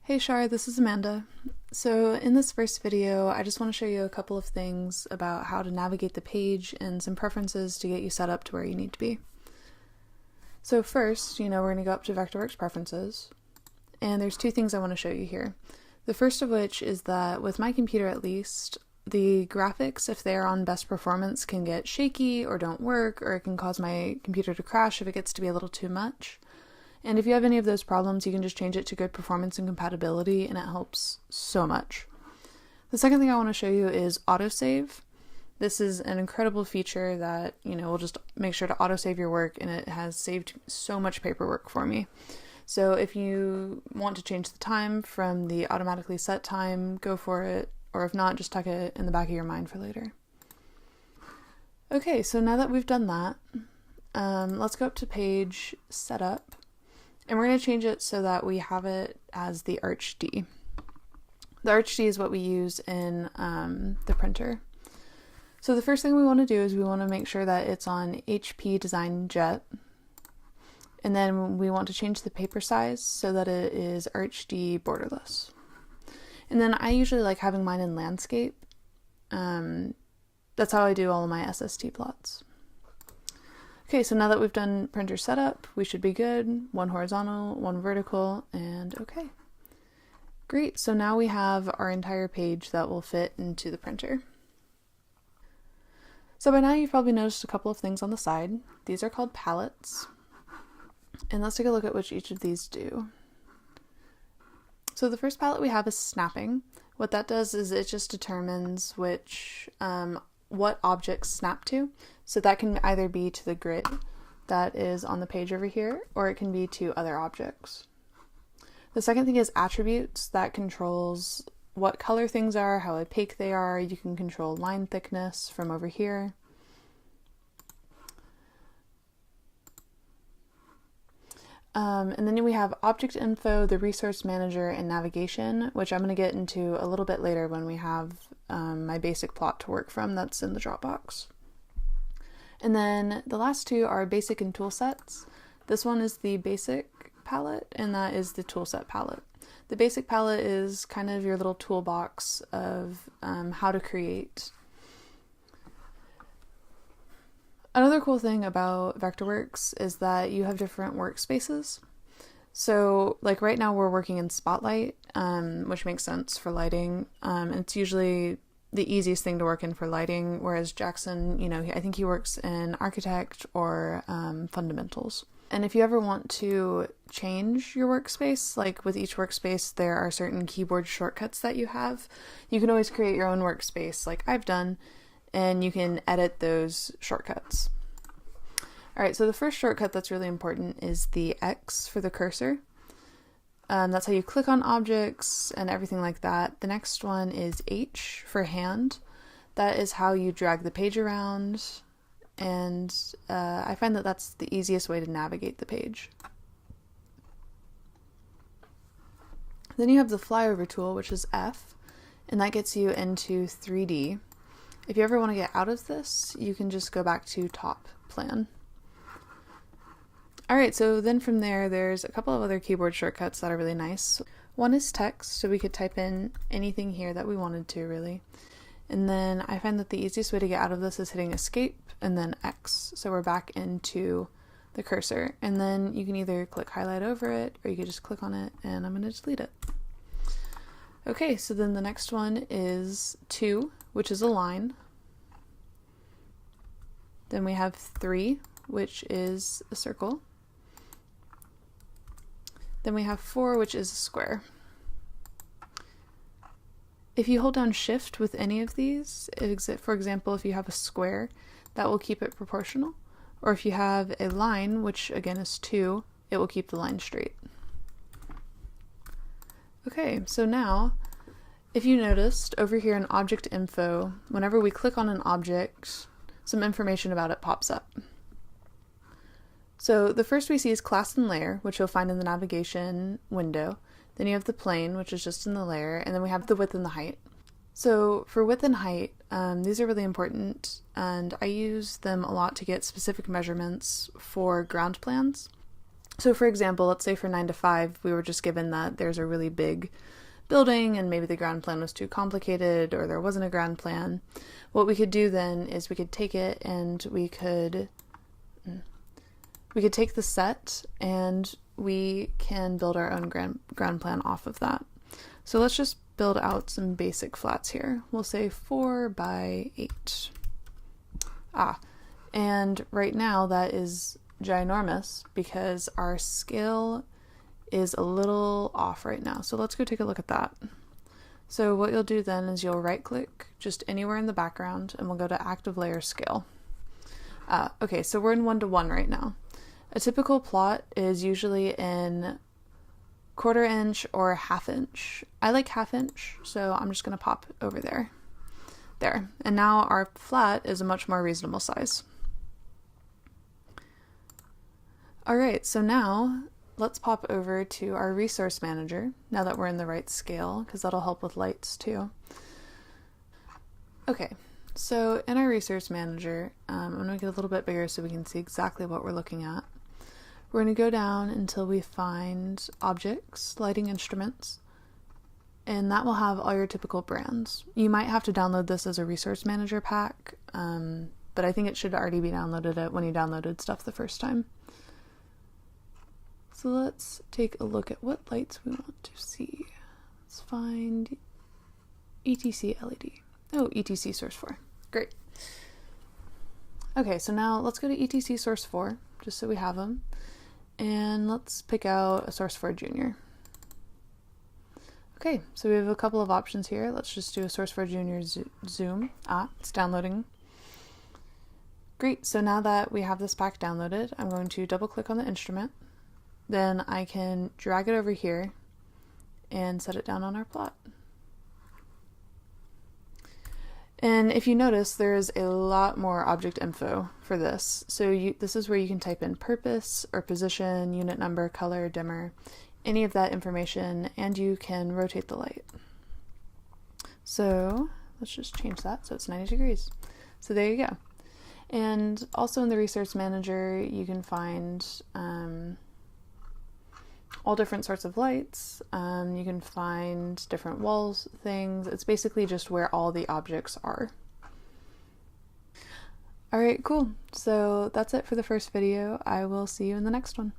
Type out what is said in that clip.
Hey Shar, this is Amanda. So in this first video, I just want to show you a couple of things about how to navigate the page and some preferences to get you set up to where you need to be. So first, we're going to go up to Vectorworks Preferences, and there's two things I want to show you here. The first of which is that with my computer at least, the graphics, if they're on best performance, can get shaky or don't work, or it can cause my computer to crash if it gets to be a little too much. And if you have any of those problems, you can just change it to good performance and compatibility, and it helps so much. The second thing I want to show you is autosave. This is an incredible feature that, will just make sure to autosave your work, and it has saved so much paperwork for me. So if you want to change the time from the automatically set time, go for it, or if not, just tuck it in the back of your mind for later. Okay, so now that we've done that, let's go up to page setup. And we're going to change it so that we have it as the Arch D. The Arch D is what we use in the printer. So the first thing we want to do is we want to make sure that it's on HP Design Jet. And then we want to change the paper size so that it is Arch D borderless. And then I usually like having mine in landscape. That's how I do all of my SST plots. Okay, so now that we've done printer setup, we should be good. One horizontal, one vertical, and okay. Great, so now we have our entire page that will fit into the printer. So by now you've probably noticed a couple of things on the side. These are called palettes. And let's take a look at what each of these do. So the first palette we have is snapping. What that does is it just determines what objects snap to. So that can either be to the grid that is on the page over here, or it can be to other objects. The second thing is attributes. That controls what color things are, how opaque they are. You can control line thickness from over here. And then we have object info, the resource manager, and navigation, which I'm going to get into a little bit later when we have my basic plot to work from that's in the Dropbox. And then the last two are basic and tool sets. This one is the basic palette, and that is the toolset palette. The basic palette is kind of your little toolbox of how to create. Another cool thing about Vectorworks is that you have different workspaces. So like right now we're working in Spotlight, which makes sense for lighting. And it's usually the easiest thing to work in for lighting, whereas Jackson, I think he works in Architect or Fundamentals. And if you ever want to change your workspace, like with each workspace there are certain keyboard shortcuts that you have, you can always create your own workspace like I've done, and you can edit those shortcuts. Alright, so the first shortcut that's really important is the X for the cursor. That's how you click on objects and everything like that. The next one is H for hand. That is how you drag the page around, and I find that that's the easiest way to navigate the page. Then you have the flyover tool, which is F, and that gets you into 3D. If you ever want to get out of this, you can just go back to top plan. Alright, so then from there's a couple of other keyboard shortcuts that are really nice. One is text, so we could type in anything here that we wanted to, really. And then I find that the easiest way to get out of this is hitting escape and then X. So we're back into the cursor. And then you can either click highlight over it, or you could just click on it, and I'm going to delete it. Okay, so then the next one is 2, which is a line. Then we have 3, which is a circle. Then we have 4, which is a square. If you hold down Shift with any of these, for example, if you have a square, that will keep it proportional. Or if you have a line, which again is 2, it will keep the line straight. Okay, so now, if you noticed, over here in Object Info, whenever we click on an object, some information about it pops up. So the first we see is class and layer, which you'll find in the navigation window. Then you have the plane, which is just in the layer, and then we have the width and the height. So for width and height, these are really important, and I use them a lot to get specific measurements for ground plans. So for example, let's say for 9 to 5, we were just given that there's a really big building and maybe the ground plan was too complicated or there wasn't a ground plan. What we could do then is we could take it and we could take the set and we can build our own ground plan off of that. So let's just build out some basic flats here. We'll say 4 by 8. And right now that is ginormous because our scale is a little off right now. So let's go take a look at that. So what you'll do then is you'll right click just anywhere in the background and we'll go to active layer scale. Okay, so we're in 1:1 right now. A typical plot is usually in 1/4 inch or 1/2 inch. I like 1/2 inch, so I'm just gonna pop over there. There, and now our flat is a much more reasonable size. All right, so now let's pop over to our resource manager now that we're in the right scale, because that'll help with lights too. Okay, so in our resource manager, I'm going to make it a little bit bigger so we can see exactly what we're looking at. We're going to go down until we find objects, lighting instruments, and that will have all your typical brands. You might have to download this as a resource manager pack, but I think it should already be downloaded when you downloaded stuff the first time. So let's take a look at what lights we want to see. Let's find ETC LED. Oh, ETC source 4. Great. Okay, so now let's go to ETC source 4, just so we have them. And let's pick out a source 4 junior. Okay, so we have a couple of options here. Let's just do a source 4 junior zoom. It's downloading. Great, so now that we have this pack downloaded, I'm going to double click on the instrument. Then I can drag it over here and set it down on our plot. And if you notice, there's a lot more object info for this. So this is where you can type in purpose or position, unit number, color, dimmer, any of that information, and you can rotate the light. So let's just change that so it's 90 degrees. So there you go. And also in the resource manager, you can find all different sorts of lights. You can find different walls, things. It's basically just where all the objects are. All right, cool. So that's it for the first video. I will see you in the next one.